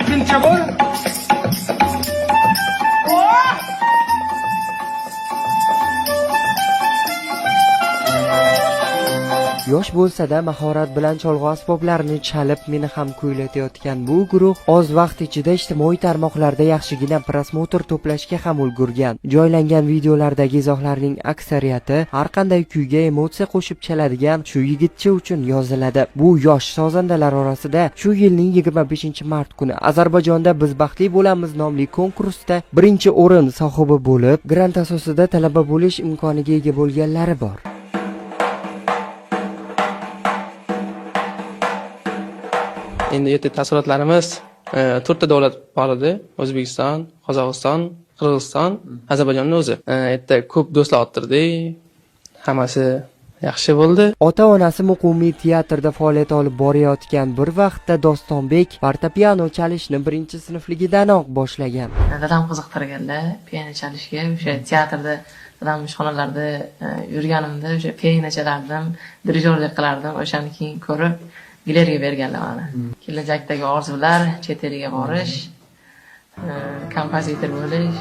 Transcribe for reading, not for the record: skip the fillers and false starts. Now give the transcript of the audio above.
Tincha bo'l. Yosh bo'lsa-da mahorat bilan cholg'u asboblarini chalib meni ham kuylatayotgan bu guruh oz vaqt ichida ijtimoiy tarmoqlarda yaxshigina prosmotr to'plashga ham ulgurgan. Joylangan videolardagi izohlarning aksariyati har qanday kuyga emotsiya qo'shib chaladigan shu yigitcha uchun yoziladi. Bu yosh sozandalar orasida shu yilning 25-mart kuni Ozarbayjonda Biz baxtli bo'lamiz nomli konkursda birinchi o'rin sohibi bo'lib, grant asosida talaba bo'lish imkoniga ega bo'lganlari bor. Endi yerda taassurotlarimiz 4 ta davlat bor edi. O'zbekiston, Qozog'iston, Qirg'iziston, Ozarbayjonning o'zi. Yerda ko'p do'stlar o'tirdik. Hammasi yaxshi bo'ldi. Ota-onasi muqimiy teatrda faoliyat olib borayotgan bir vaqtda Dostonbek fortepiano chalishni 1-sinfligidanoq boshlagan. Dadam qiziqtirganda piano chalishga, o'sha teatrda dadam ishxonalarda yurganimda o'sha piano chalardim, dirijorlik qilardim. O'shani keyin ko'rib Gileriga berganlar mana. Kelajakdagi orzular, chet elga borish, kompozitor bo'lish.